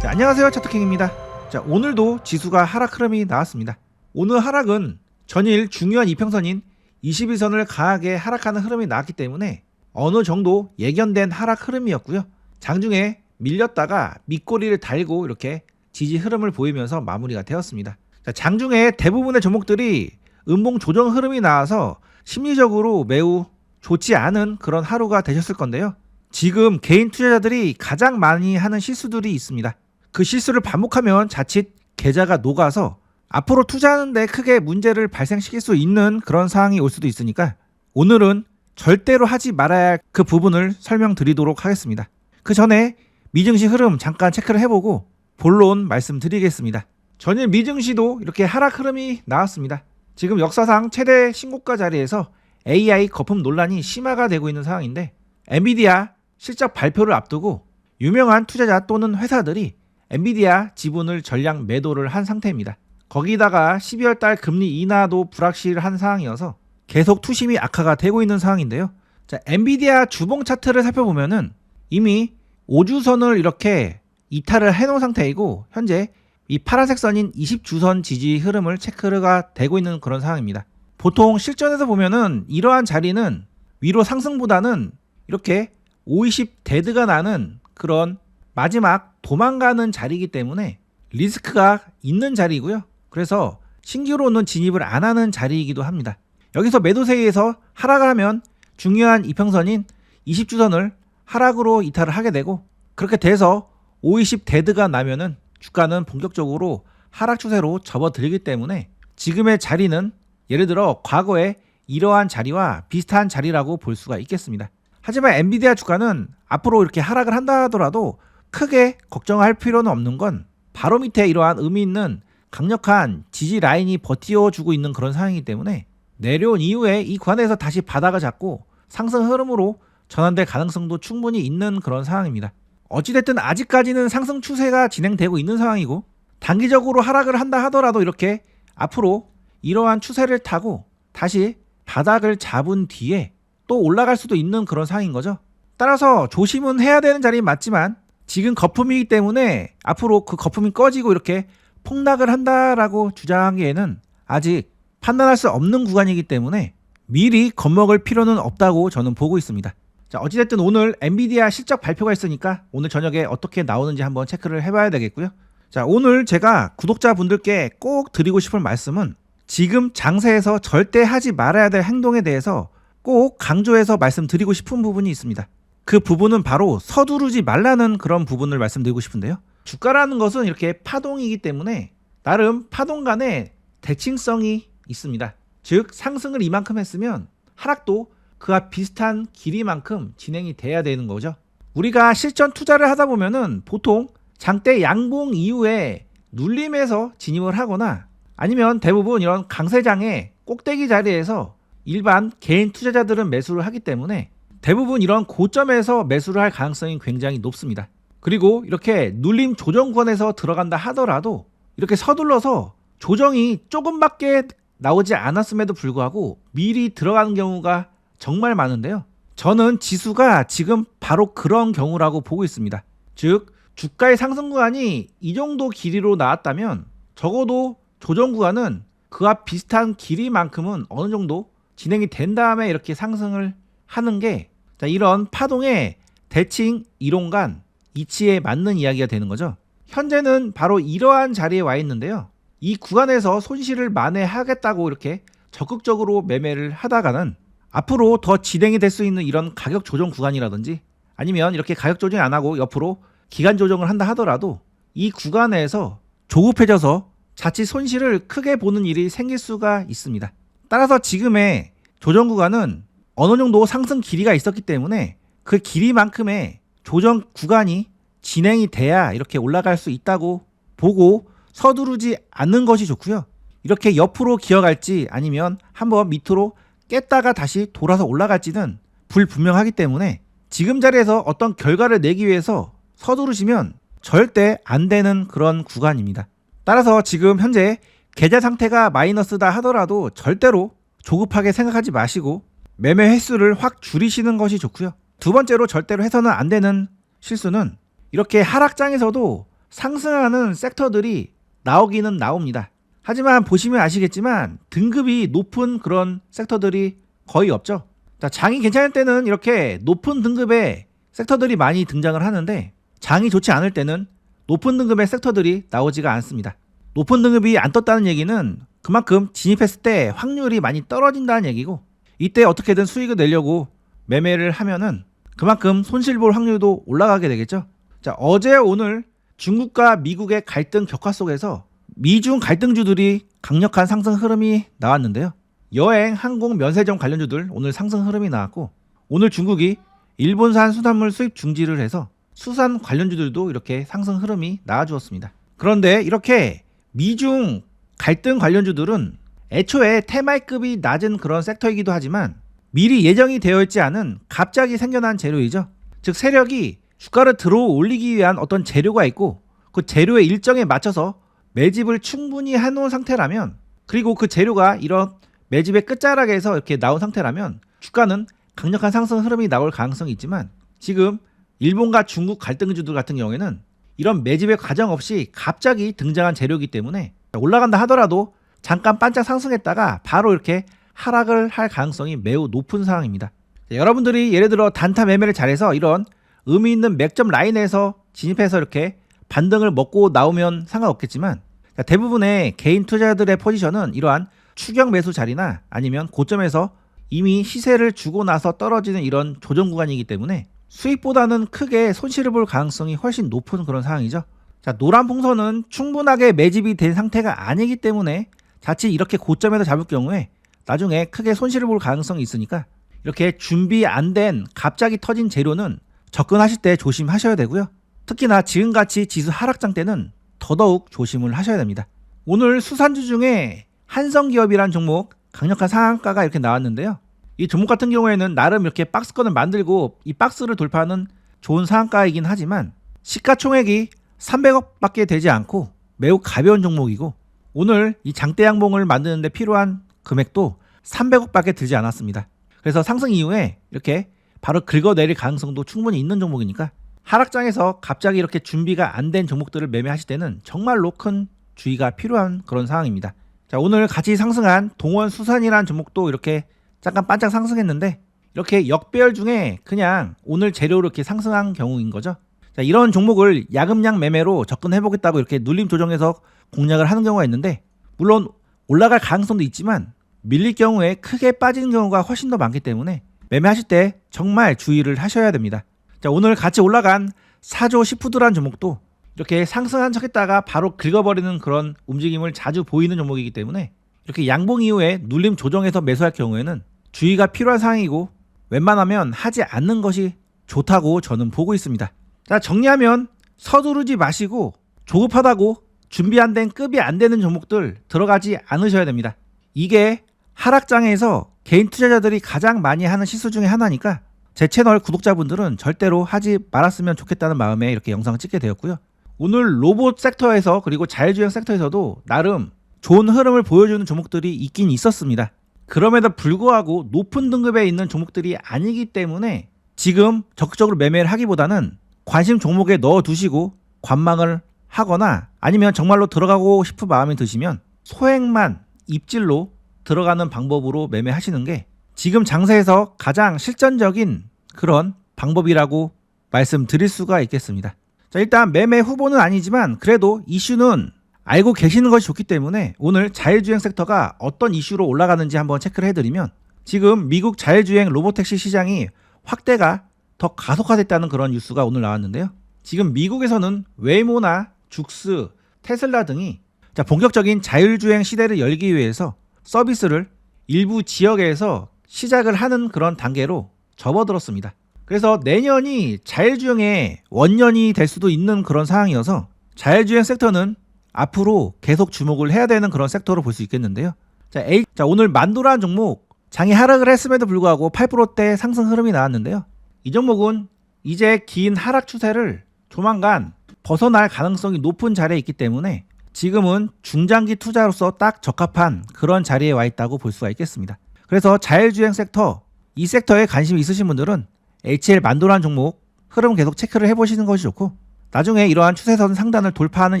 자, 안녕하세요, 차트킹입니다. 자, 오늘도 지수가 하락 흐름이 나왔습니다. 오늘 하락은 전일 중요한 이평선인 21선을 강하게 하락하는 흐름이 나왔기 때문에 어느 정도 예견된 하락 흐름이었고요. 장중에 밀렸다가 밑꼬리를 달고 이렇게 지지 흐름을 보이면서 마무리가 되었습니다. 자, 장중에 대부분의 종목들이 음봉 조정 흐름이 나와서 심리적으로 매우 좋지 않은 그런 하루가 되셨을 건데요. 지금 개인 투자자들이 가장 많이 하는 실수들이 있습니다. 그 실수를 반복하면 자칫 계좌가 녹아서 앞으로 투자하는데 크게 문제를 발생시킬 수 있는 그런 상황이 올 수도 있으니까 오늘은 절대로 하지 말아야 할 그 부분을 설명드리도록 하겠습니다. 그 전에 미증시 흐름 잠깐 체크를 해보고 본론 말씀드리겠습니다. 전일 미증시도 이렇게 하락 흐름이 나왔습니다. 지금 역사상 최대 신고가 자리에서 AI 거품 논란이 심화가 되고 있는 상황인데 엔비디아 실적 발표를 앞두고 유명한 투자자 또는 회사들이 엔비디아 지분을 전량 매도를 한 상태입니다. 거기다가 12월 달 금리 인하도 불확실한 상황이어서 계속 투심이 악화가 되고 있는 상황인데요. 자, 엔비디아 주봉 차트를 살펴보면은 이미 5주선을 이렇게 이탈을 해놓은 상태이고 현재 이 파란색 선인 20주선 지지 흐름을 체크가 되고 있는 그런 상황입니다. 보통 실전에서 보면은 이러한 자리는 위로 상승보다는 이렇게 50 데드가 나는 그런 마지막 도망가는 자리이기 때문에 리스크가 있는 자리이고요. 그래서 신규로는 진입을 안 하는 자리이기도 합니다. 여기서 매도세에서 하락을 하면 중요한 이평선인 20주선을 하락으로 이탈을 하게 되고 그렇게 돼서 50 데드가 나면은 주가는 본격적으로 하락 추세로 접어들기 때문에 지금의 자리는 예를 들어 과거에 이러한 자리와 비슷한 자리라고 볼 수가 있겠습니다. 하지만 엔비디아 주가는 앞으로 이렇게 하락을 한다 하더라도 크게 걱정할 필요는 없는 건 바로 밑에 이러한 의미 있는 강력한 지지 라인이 버티어주고 있는 그런 상황이기 때문에 내려온 이후에 이 구간에서 다시 바닥을 잡고 상승 흐름으로 전환될 가능성도 충분히 있는 그런 상황입니다. 어찌됐든 아직까지는 상승 추세가 진행되고 있는 상황이고 단기적으로 하락을 한다 하더라도 이렇게 앞으로 이러한 추세를 타고 다시 바닥을 잡은 뒤에 또 올라갈 수도 있는 그런 상황인 거죠. 따라서 조심은 해야 되는 자리는 맞지만 지금 거품이기 때문에 앞으로 그 거품이 꺼지고 이렇게 폭락을 한다라고 주장하기에는 아직 판단할 수 없는 구간이기 때문에 미리 겁먹을 필요는 없다고 저는 보고 있습니다. 자, 어찌됐든 오늘 엔비디아 실적 발표가 있으니까 오늘 저녁에 어떻게 나오는지 한번 체크를 해봐야 되겠고요. 자, 오늘 제가 구독자분들께 꼭 드리고 싶은 말씀은 지금 장세에서 절대 하지 말아야 될 행동에 대해서 꼭 강조해서 말씀드리고 싶은 부분이 있습니다. 그 부분은 바로 서두르지 말라는 그런 부분을 말씀드리고 싶은데요. 주가라는 것은 이렇게 파동이기 때문에 나름 파동 간의 대칭성이 있습니다. 즉 상승을 이만큼 했으면 하락도 그와 비슷한 길이만큼 진행이 돼야 되는 거죠. 우리가 실전 투자를 하다 보면은 보통 장대 양봉 이후에 눌림에서 진입을 하거나 아니면 대부분 이런 강세장의 꼭대기 자리에서 일반 개인 투자자들은 매수를 하기 때문에 대부분 이런 고점에서 매수를 할 가능성이 굉장히 높습니다. 그리고 이렇게 눌림 조정 구간에서 들어간다 하더라도 이렇게 서둘러서 조정이 조금밖에 나오지 않았음에도 불구하고 미리 들어가는 경우가 정말 많은데요. 저는 지수가 지금 바로 그런 경우라고 보고 있습니다. 즉 주가의 상승 구간이 이 정도 길이로 나왔다면 적어도 조정 구간은 그와 비슷한 길이만큼은 어느 정도 진행이 된 다음에 이렇게 상승을 하는 게 이런 파동의 대칭 이론간 이치에 맞는 이야기가 되는 거죠. 현재는 바로 이러한 자리에 와 있는데요. 이 구간에서 손실을 만회하겠다고 이렇게 적극적으로 매매를 하다가는 앞으로 더 진행이 될 수 있는 이런 가격 조정 구간이라든지 아니면 이렇게 가격 조정이 안 하고 옆으로 기간 조정을 한다 하더라도 이 구간에서 조급해져서 자칫 손실을 크게 보는 일이 생길 수가 있습니다. 따라서 지금의 조정 구간은 어느 정도 상승 길이가 있었기 때문에 그 길이만큼의 조정 구간이 진행이 돼야 이렇게 올라갈 수 있다고 보고 서두르지 않는 것이 좋고요. 이렇게 옆으로 기어갈지 아니면 한번 밑으로 깼다가 다시 돌아서 올라갈지는 불분명하기 때문에 지금 자리에서 어떤 결과를 내기 위해서 서두르시면 절대 안 되는 그런 구간입니다. 따라서 지금 현재 계좌 상태가 마이너스다 하더라도 절대로 조급하게 생각하지 마시고 매매 횟수를 확 줄이시는 것이 좋고요. 두 번째로 절대로 해서는 안 되는 실수는 이렇게 하락장에서도 상승하는 섹터들이 나오기는 나옵니다. 하지만 보시면 아시겠지만 등급이 높은 그런 섹터들이 거의 없죠. 자, 장이 괜찮을 때는 이렇게 높은 등급의 섹터들이 많이 등장을 하는데 장이 좋지 않을 때는 높은 등급의 섹터들이 나오지가 않습니다. 높은 등급이 안 떴다는 얘기는 그만큼 진입했을 때 확률이 많이 떨어진다는 얘기고, 이때 어떻게든 수익을 내려고 매매를 하면은 그만큼 손실 볼 확률도 올라가게 되겠죠. 자, 어제 오늘 중국과 미국의 갈등 격화 속에서 미중 갈등주들이 강력한 상승 흐름이 나왔는데요. 여행, 항공, 면세점 관련주들 오늘 상승 흐름이 나왔고, 오늘 중국이 일본산 수산물 수입 중지를 해서 수산 관련주들도 이렇게 상승 흐름이 나와주었습니다. 그런데 이렇게 미중 갈등 관련주들은 애초에 테마이급이 낮은 그런 섹터이기도 하지만 미리 예정이 되어 있지 않은 갑자기 생겨난 재료이죠. 즉 세력이 주가를 들어 올리기 위한 어떤 재료가 있고, 그 재료의 일정에 맞춰서 매집을 충분히 해놓은 상태라면, 그리고 그 재료가 이런 매집의 끝자락에서 이렇게 나온 상태라면 주가는 강력한 상승 흐름이 나올 가능성이 있지만, 지금 일본과 중국 갈등주들 같은 경우에는 이런 매집의 과정 없이 갑자기 등장한 재료이기 때문에 올라간다 하더라도 잠깐 반짝 상승했다가 바로 이렇게 하락을 할 가능성이 매우 높은 상황입니다. 여러분들이 예를 들어 단타 매매를 잘해서 이런 의미 있는 맥점 라인에서 진입해서 이렇게 반등을 먹고 나오면 상관없겠지만, 대부분의 개인 투자자들의 포지션은 이러한 추격 매수 자리나 아니면 고점에서 이미 시세를 주고 나서 떨어지는 이런 조정 구간이기 때문에 수익보다는 크게 손실을 볼 가능성이 훨씬 높은 그런 상황이죠. 자, 노란 풍선은 충분하게 매집이 된 상태가 아니기 때문에 자칫 이렇게 고점에서 잡을 경우에 나중에 크게 손실을 볼 가능성이 있으니까, 이렇게 준비 안 된 갑자기 터진 재료는 접근하실 때 조심하셔야 되고요. 특히나 지금같이 지수 하락장 때는 더더욱 조심을 하셔야 됩니다. 오늘 수산주 중에 한성기업이란 종목 강력한 상한가가 이렇게 나왔는데요. 이 종목 같은 경우에는 나름 이렇게 박스권을 만들고 이 박스를 돌파하는 좋은 상한가이긴 하지만 시가총액이 300억 밖에 되지 않고 매우 가벼운 종목이고, 오늘 이 장대 양봉을 만드는데 필요한 금액도 300억 밖에 들지 않았습니다. 그래서 상승 이후에 이렇게 바로 긁어내릴 가능성도 충분히 있는 종목이니까 하락장에서 갑자기 이렇게 준비가 안 된 종목들을 매매하실 때는 정말로 큰 주의가 필요한 그런 상황입니다. 자, 오늘 같이 상승한 동원수산이라는 종목도 이렇게 잠깐 반짝 상승했는데, 이렇게 역배열 중에 그냥 오늘 재료로 이렇게 상승한 경우인 거죠. 자, 이런 종목을 야금양 매매로 접근해보겠다고 이렇게 눌림 조정해서 공략을 하는 경우가 있는데, 물론 올라갈 가능성도 있지만 밀릴 경우에 크게 빠지는 경우가 훨씬 더 많기 때문에 매매하실 때 정말 주의를 하셔야 됩니다. 자, 오늘 같이 올라간 사조 시푸드라는 종목도 이렇게 상승한 척 했다가 바로 긁어버리는 그런 움직임을 자주 보이는 종목이기 때문에 이렇게 양봉 이후에 눌림 조정해서 매수할 경우에는 주의가 필요한 상황이고, 웬만하면 하지 않는 것이 좋다고 저는 보고 있습니다. 자, 정리하면 서두르지 마시고 조급하다고 준비 안 된 급이 안 되는 종목들 들어가지 않으셔야 됩니다. 이게 하락장에서 개인 투자자들이 가장 많이 하는 실수 중에 하나니까 제 채널 구독자분들은 절대로 하지 말았으면 좋겠다는 마음에 이렇게 영상을 찍게 되었고요. 오늘 로봇 섹터에서 그리고 자율주행 섹터에서도 나름 좋은 흐름을 보여주는 종목들이 있긴 있었습니다. 그럼에도 불구하고 높은 등급에 있는 종목들이 아니기 때문에 지금 적극적으로 매매를 하기보다는 관심 종목에 넣어두시고 관망을 하거나, 아니면 정말로 들어가고 싶은 마음이 드시면 소액만 입질로 들어가는 방법으로 매매하시는 게 지금 장세에서 가장 실전적인 그런 방법이라고 말씀드릴 수가 있겠습니다. 자, 일단 매매 후보는 아니지만 그래도 이슈는 알고 계시는 것이 좋기 때문에 오늘 자율주행 섹터가 어떤 이슈로 올라가는지 한번 체크를 해드리면, 지금 미국 자율주행 로보택시 시장이 확대가 더 가속화됐다는 그런 뉴스가 오늘 나왔는데요. 지금 미국에서는 웨이모나 죽스, 테슬라 등이 본격적인 자율주행 시대를 열기 위해서 서비스를 일부 지역에서 시작을 하는 그런 단계로 접어들었습니다. 그래서 내년이 자율주행의 원년이 될 수도 있는 그런 상황이어서 자율주행 섹터는 앞으로 계속 주목을 해야 되는 그런 섹터로 볼 수 있겠는데요. 자, 오늘 만도라는 종목 장이 하락을 했음에도 불구하고 8%대 상승 흐름이 나왔는데요. 이 종목은 이제 긴 하락 추세를 조만간 벗어날 가능성이 높은 자리에 있기 때문에 지금은 중장기 투자로서 딱 적합한 그런 자리에 와 있다고 볼 수가 있겠습니다. 그래서 자율주행 섹터, 이 섹터에 관심이 있으신 분들은 HL 만도라는 종목 흐름 계속 체크를 해보시는 것이 좋고, 나중에 이러한 추세선 상단을 돌파하는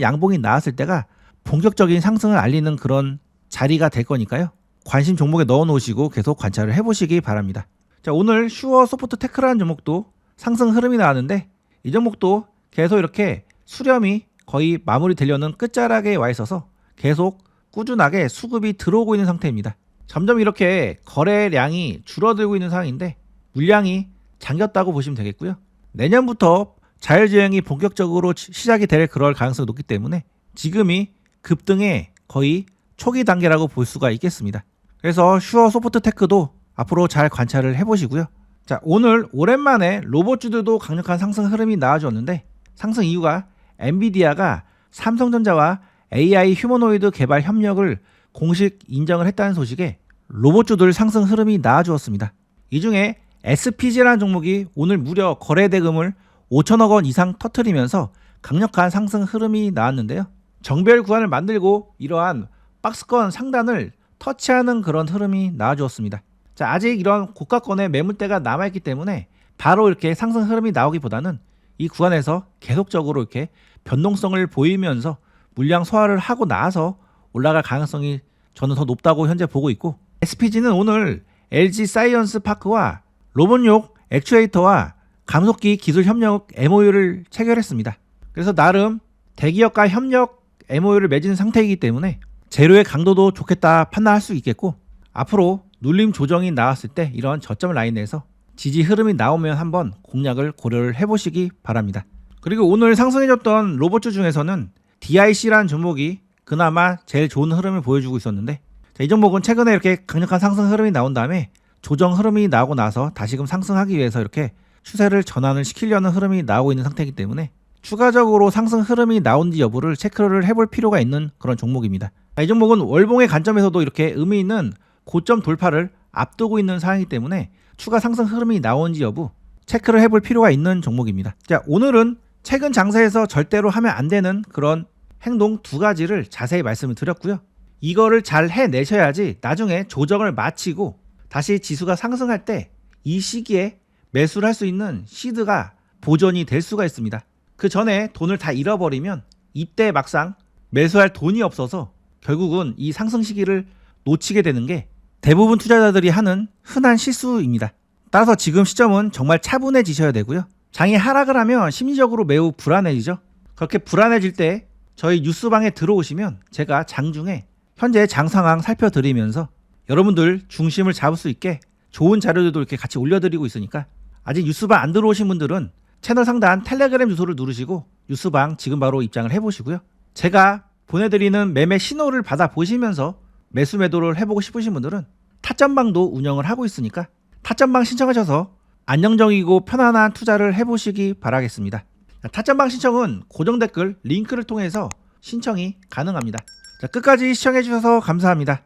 양봉이 나왔을 때가 본격적인 상승을 알리는 그런 자리가 될 거니까요. 관심 종목에 넣어 놓으시고 계속 관찰을 해보시기 바랍니다. 자, 오늘 슈어 소프트 테크라는 종목도 상승 흐름이 나왔는데 이 종목도 계속 이렇게 수렴이 거의 마무리되려는 끝자락에 와 있어서 계속 꾸준하게 수급이 들어오고 있는 상태입니다. 점점 이렇게 거래량이 줄어들고 있는 상황인데 물량이 잠겼다고 보시면 되겠고요. 내년부터 자율주행이 본격적으로 시작이 될 그럴 가능성이 높기 때문에 지금이 급등의 거의 초기 단계라고 볼 수가 있겠습니다. 그래서 슈어 소프트 테크도 앞으로 잘 관찰을 해보시고요. 자, 오늘 오랜만에 로봇주들도 강력한 상승 흐름이 나와주었는데 상승 이유가 엔비디아가 삼성전자와 AI 휴머노이드 개발 협력을 공식 인정을 했다는 소식에 로봇주들 상승 흐름이 나와주었습니다. 이 중에 SPG라는 종목이 오늘 무려 거래 대금을 5천억 원 이상 터뜨리면서 강력한 상승 흐름이 나왔는데요. 정배열 구간을 만들고 이러한 박스권 상단을 터치하는 그런 흐름이 나와주었습니다. 자, 아직 이런 고가권의 매물대가 남아있기 때문에 바로 이렇게 상승 흐름이 나오기보다는 이 구간에서 계속적으로 이렇게 변동성을 보이면서 물량 소화를 하고 나서 올라갈 가능성이 저는 더 높다고 현재 보고 있고, SPG는 오늘 LG 사이언스 파크와 로봇용 액추에이터와 감속기 기술 협력 MOU를 체결했습니다. 그래서 나름 대기업과 협력 MOU를 맺은 상태이기 때문에 재료의 강도도 좋겠다 판단할 수 있겠고, 앞으로 눌림 조정이 나왔을 때 이런 저점 라인에서 지지 흐름이 나오면 한번 공략을 고려를 해보시기 바랍니다. 그리고 오늘 상승해줬던 로봇주 중에서는 DIC라는 종목이 그나마 제일 좋은 흐름을 보여주고 있었는데, 자, 이 종목은 최근에 이렇게 강력한 상승 흐름이 나온 다음에 조정 흐름이 나오고 나서 다시금 상승하기 위해서 이렇게 추세를 전환을 시키려는 흐름이 나오고 있는 상태이기 때문에 추가적으로 상승 흐름이 나온지 여부를 체크를 해볼 필요가 있는 그런 종목입니다. 자, 이 종목은 월봉의 관점에서도 이렇게 의미 있는 고점 돌파를 앞두고 있는 상황이기 때문에 추가 상승 흐름이 나온지 여부 체크를 해볼 필요가 있는 종목입니다. 자, 오늘은 최근 장세에서 절대로 하면 안 되는 그런 행동 두 가지를 자세히 말씀을 드렸고요. 이거를 잘 해내셔야지 나중에 조정을 마치고 다시 지수가 상승할 때 이 시기에 매수를 할 수 있는 시드가 보존이 될 수가 있습니다. 그 전에 돈을 다 잃어버리면 이때 막상 매수할 돈이 없어서 결국은 이 상승 시기를 놓치게 되는 게 대부분 투자자들이 하는 흔한 실수입니다. 따라서 지금 시점은 정말 차분해지셔야 되고요. 장이 하락을 하면 심리적으로 매우 불안해지죠. 그렇게 불안해질 때 저희 뉴스방에 들어오시면 제가 장중에 현재 장 상황 살펴드리면서 여러분들 중심을 잡을 수 있게 좋은 자료들도 이렇게 같이 올려드리고 있으니까 아직 뉴스방 안 들어오신 분들은 채널 상단 텔레그램 주소를 누르시고 뉴스방 지금 바로 입장을 해보시고요. 제가 보내드리는 매매 신호를 받아 보시면서 매수 매도를 해보고 싶으신 분들은 타점방도 운영을 하고 있으니까 타점방 신청하셔서 안정적이고 편안한 투자를 해보시기 바라겠습니다. 타점방 신청은 고정 댓글 링크를 통해서 신청이 가능합니다. 자, 끝까지 시청해주셔서 감사합니다.